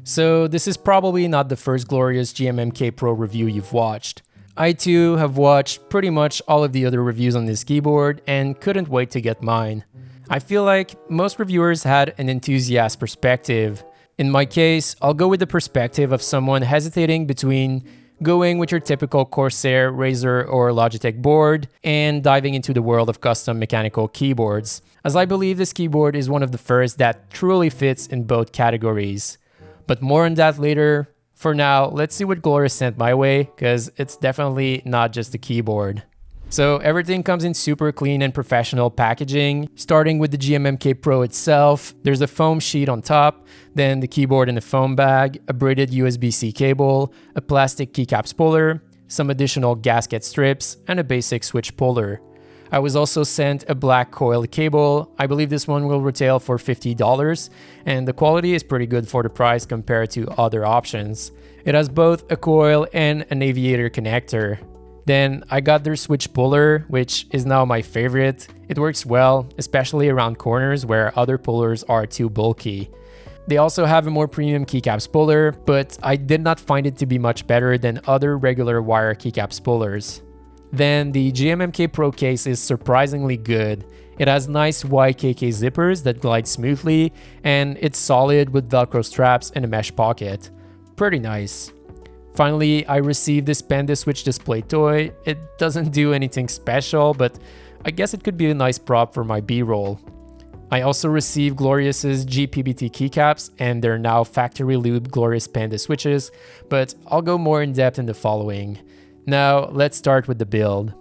So this is probably not the first glorious GMMK Pro review you've watched. I too have watched pretty much all of the other reviews on this keyboard and couldn't wait to get mine. I feel like most reviewers had an enthusiast perspective. In my case, I'll go with the perspective of someone hesitating between going with your typical Corsair, Razer, or Logitech board and diving into the world of custom mechanical keyboards, as I believe this keyboard is one of the first that truly fits in both categories. But more on that later. For now, let's see what Clorious sent my way, because it's definitely not just a keyboard. So everything comes in super clean and professional packaging, starting with the GMMK Pro itself. There's a foam sheet on top, then the keyboard in a foam bag, a braided USB-C cable, a plastic keycaps puller, some additional gasket strips, and a basic switch puller. I was also sent a black coiled cable. I believe this one will retail for $50, and the quality is pretty good for the price compared to other options. It has both a coil and an aviator connector. Then I got their switch puller, which is now my favorite. It works well, especially around corners where other pullers are too bulky. They also have a more premium keycaps puller, but I did not find it to be much better than other regular wire keycaps pullers. Then the GMMK Pro case is surprisingly good. It has nice YKK zippers that glide smoothly, and it's solid with Velcro straps and a mesh pocket. Pretty nice. Finally, I received this Panda Switch display toy. It doesn't do anything special, but I guess it could be a nice prop for my B-roll. I also received Clorious's GPBT keycaps, and they're now factory lubed Clorious Panda switches, but I'll go more in depth in the following. Now, let's start with the build.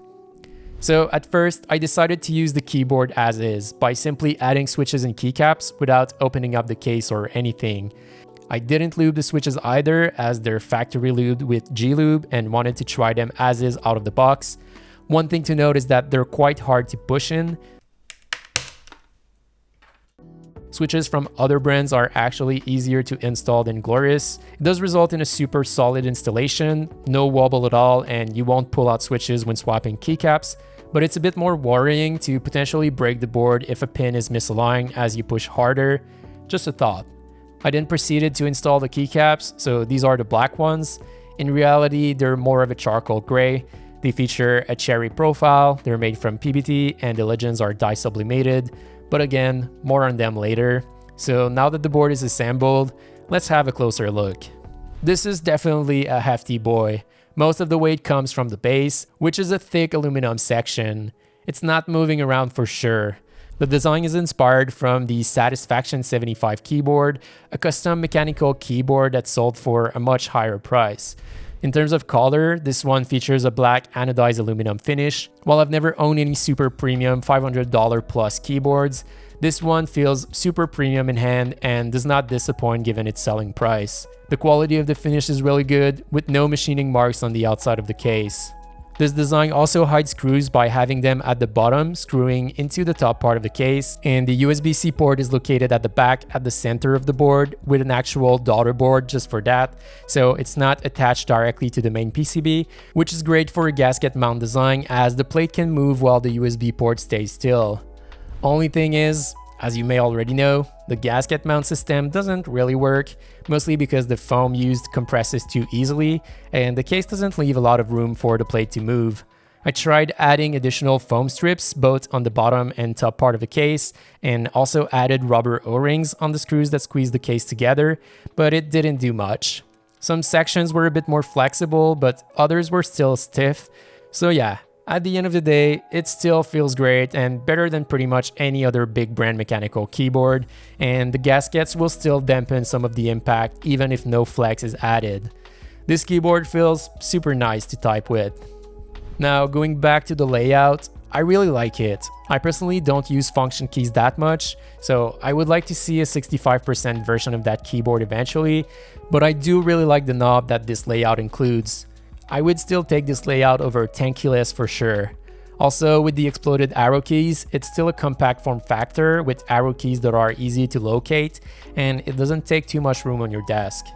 So at first, I decided to use the keyboard as is by simply adding switches and keycaps without opening up the case or anything. I didn't lube the switches either, as they're factory lubed with G-Lube and wanted to try them as is out of the box. One thing to note is that they're quite hard to push in. Switches from other brands are actually easier to install than Clorious. It does result in a super solid installation, no wobble at all, and you won't pull out switches when swapping keycaps, but it's a bit more worrying to potentially break the board if a pin is misaligned as you push harder. Just a thought. I then proceeded to install the keycaps, so these are the black ones. In reality, they're more of a charcoal gray. They feature a cherry profile, they're made from PBT, and the legends are dye sublimated. But again, more on them later. So now that the board is assembled, let's have a closer look. This is definitely a hefty boy. Most of the weight comes from the base, which is a thick aluminum section. It's not moving around for sure. The design is inspired from the Satisfaction 75 keyboard, a custom mechanical keyboard that sold for a much higher price. In terms of color, this one features a black anodized aluminum finish. While I've never owned any super premium $500 plus keyboards, this one feels super premium in hand and does not disappoint given its selling price. The quality of the finish is really good, with no machining marks on the outside of the case. This design also hides screws by having them at the bottom, screwing into the top part of the case, and the USB-C port is located at the back at the center of the board with an actual daughter board just for that, so it's not attached directly to the main PCB, which is great for a gasket mount design as the plate can move while the USB port stays still. Only thing is, as you may already know, the gasket mount system doesn't really work, mostly because the foam used compresses too easily, and the case doesn't leave a lot of room for the plate to move. I tried adding additional foam strips both on the bottom and top part of the case, and also added rubber O-rings on the screws that squeeze the case together, but it didn't do much. Some sections were a bit more flexible, but others were still stiff. So yeah. At the end of the day, it still feels great and better than pretty much any other big brand mechanical keyboard, and the gaskets will still dampen some of the impact even if no flex is added. This keyboard feels super nice to type with. Now, going back to the layout, I really like it. I personally don't use function keys that much, so I would like to see a 65% version of that keyboard eventually, but I do really like the knob that this layout includes. I would still take this layout over 10 keyless for sure. Also, with the exploded arrow keys, it's still a compact form factor with arrow keys that are easy to locate, and it doesn't take too much room on your desk.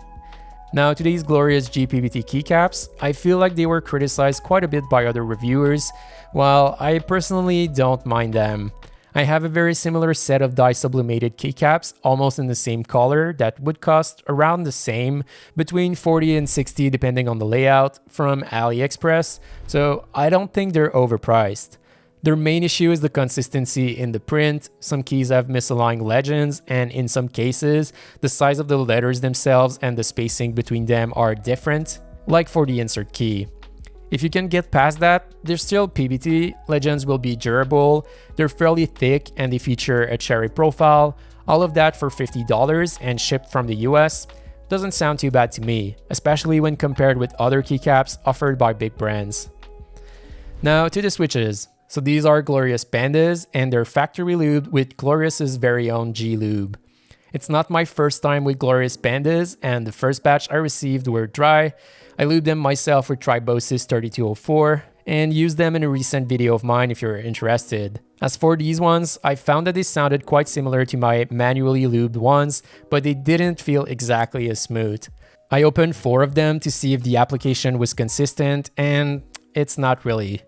Now, to these glorious GPBT keycaps, I feel like they were criticized quite a bit by other reviewers, while I personally don't mind them. I have a very similar set of dye sublimated keycaps, almost in the same color, that would cost around the same, between 40 and 60 depending on the layout, from AliExpress, so I don't think they're overpriced. Their main issue is the consistency in the print. Some keys have misaligned legends, and in some cases, the size of the letters themselves and the spacing between them are different, like for the insert key. If you can get past that, they're still PBT, legends will be durable, they're fairly thick, and they feature a cherry profile. All of that for $50 and shipped from the US. Doesn't sound too bad to me, especially when compared with other keycaps offered by big brands. Now to the switches. So these are Clorious Pandas, and they're factory lubed with Clorious's very own G-Lube. It's not my first time with Clorious Pandas, and the first batch I received were dry. I lubed them myself with Tribosis 3204 and used them in a recent video of mine if you're interested. As for these ones, I found that they sounded quite similar to my manually lubed ones, but they didn't feel exactly as smooth. I opened 4 of them to see if the application was consistent, and it's not really.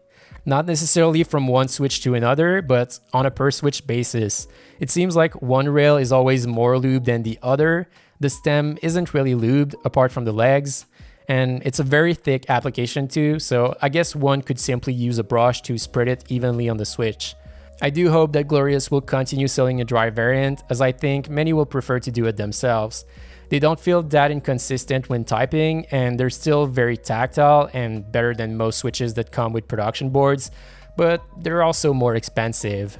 Not necessarily from one switch to another, but on a per switch basis. It seems like one rail is always more lubed than the other. The stem isn't really lubed apart from the legs. And it's a very thick application too, so I guess one could simply use a brush to spread it evenly on the switch. I do hope that Clorious will continue selling a dry variant, as I think many will prefer to do it themselves. They don't feel that inconsistent when typing, and they're still very tactile and better than most switches that come with production boards, but they're also more expensive.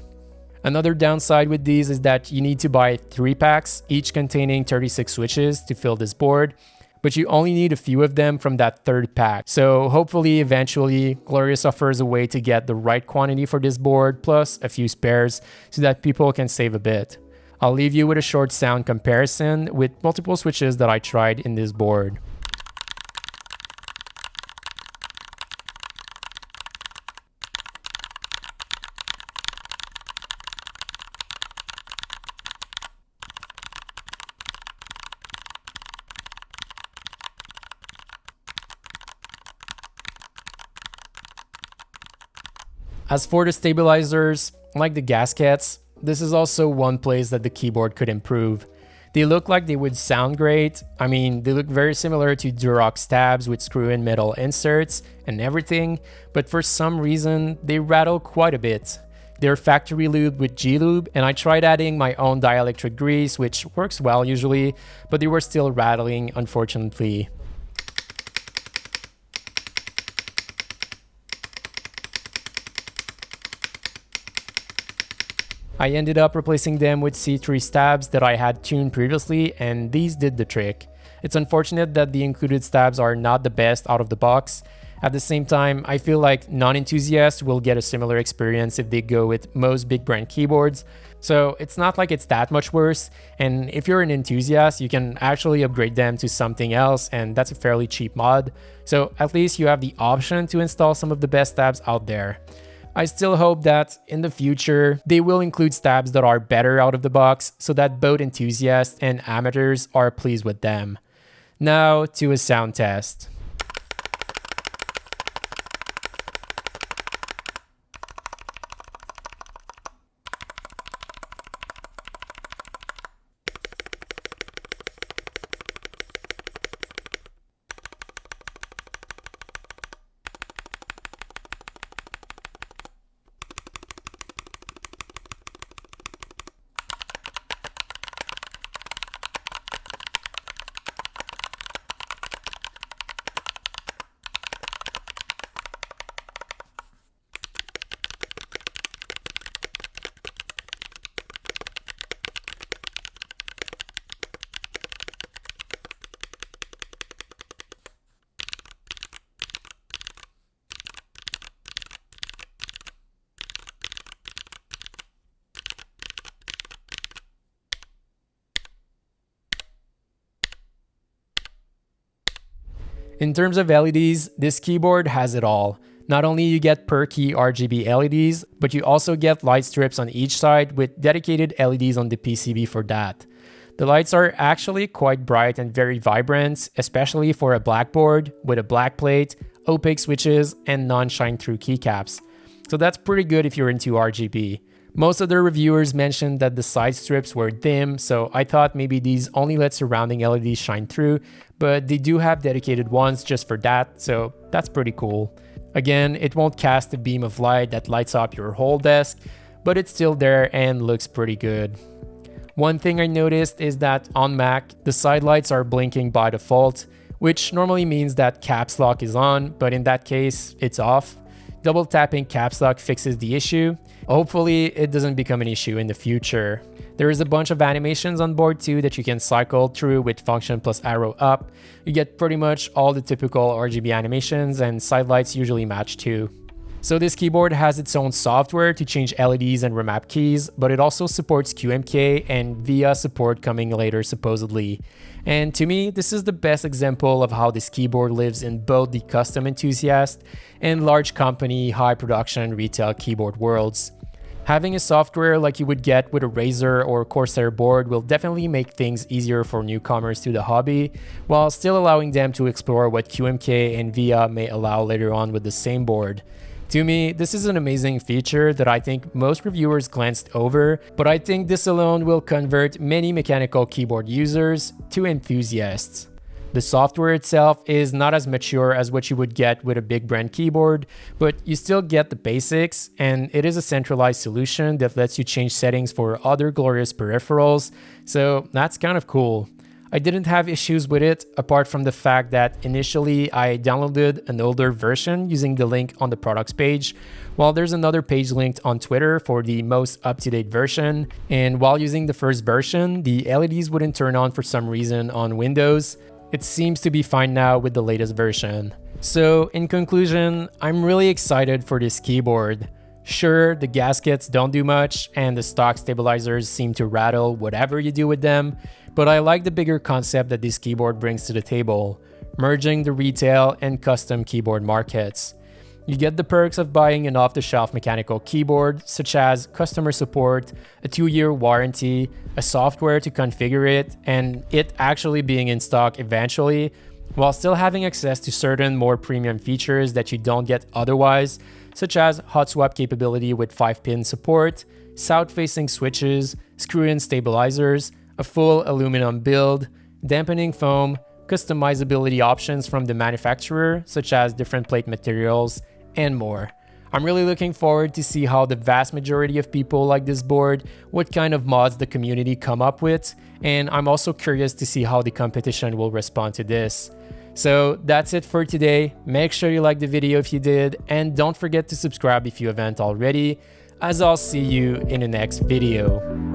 Another downside with these is that you need to buy 3 packs, each containing 36 switches to fill this board, but you only need a few of them from that 3rd pack. So hopefully eventually Clorious offers a way to get the right quantity for this board plus a few spares so that people can save a bit. I'll leave you with a short sound comparison with multiple switches that I tried in this board. As for the stabilizers, like the gaskets, this is also one place that the keyboard could improve. They look like they would sound great. I mean, they look very similar to Durox stabs with screw-in metal inserts and everything, but for some reason, they rattle quite a bit. They're factory lubed with G-Lube, and I tried adding my own dielectric grease, which works well usually, but they were still rattling, unfortunately. I ended up replacing them with C3 stabs that I had tuned previously, and these did the trick. It's unfortunate that the included stabs are not the best out of the box. At the same time, I feel like non-enthusiasts will get a similar experience if they go with most big brand keyboards, so it's not like it's that much worse, and if you're an enthusiast, you can actually upgrade them to something else, and that's a fairly cheap mod, so at least you have the option to install some of the best stabs out there. I still hope that in the future, they will include stabs that are better out of the box so that both enthusiasts and amateurs are pleased with them. Now to a sound test. In terms of LEDs, this keyboard has it all. Not only you get per key RGB LEDs, but you also get light strips on each side with dedicated LEDs on the PCB for that. The lights are actually quite bright and very vibrant, especially for a black board with a black plate, opaque switches, and non-shine-through keycaps. So that's pretty good if you're into RGB. Most of the reviewers mentioned that the side strips were dim, so I thought maybe these only let surrounding LEDs shine through, but they do have dedicated ones just for that, so that's pretty cool. Again, it won't cast a beam of light that lights up your whole desk, but it's still there and looks pretty good. One thing I noticed is that on Mac, the side lights are blinking by default, which normally means that caps lock is on, but in that case, it's off. Double tapping caps lock fixes the issue. Hopefully, it doesn't become an issue in the future. There is a bunch of animations on board too that you can cycle through with function plus arrow up. You get pretty much all the typical RGB animations, and side lights usually match too. So this keyboard has its own software to change LEDs and remap keys, but it also supports QMK and VIA support coming later supposedly. And to me, this is the best example of how this keyboard lives in both the custom enthusiast and large company high production retail keyboard worlds. Having a software like you would get with a Razer or Corsair board will definitely make things easier for newcomers to the hobby, while still allowing them to explore what QMK and VIA may allow later on with the same board. To me, this is an amazing feature that I think most reviewers glanced over, but I think this alone will convert many mechanical keyboard users to enthusiasts. The software itself is not as mature as what you would get with a big brand keyboard, but you still get the basics, and it is a centralized solution that lets you change settings for other Clorious peripherals, so that's kind of cool. I didn't have issues with it, apart from the fact that initially I downloaded an older version using the link on the products page, while there's another page linked on Twitter for the most up-to-date version, and while using the first version, the LEDs wouldn't turn on for some reason on Windows. It seems to be fine now with the latest version. So in conclusion, I'm really excited for this keyboard. Sure, the gaskets don't do much, and the stock stabilizers seem to rattle whatever you do with them, but I like the bigger concept that this keyboard brings to the table, merging the retail and custom keyboard markets. You get the perks of buying an off-the-shelf mechanical keyboard, such as customer support, a 2-year warranty, a software to configure it, and it actually being in stock eventually, while still having access to certain more premium features that you don't get otherwise, such as hot swap capability with 5-pin support, south-facing switches, screw-in stabilizers, a full aluminum build, dampening foam, customizability options from the manufacturer, such as different plate materials, and more. I'm really looking forward to see how the vast majority of people like this board, what kind of mods the community come up with, and I'm also curious to see how the competition will respond to this. So that's it for today. Make sure you like the video if you did, and don't forget to subscribe if you haven't already, as I'll see you in the next video.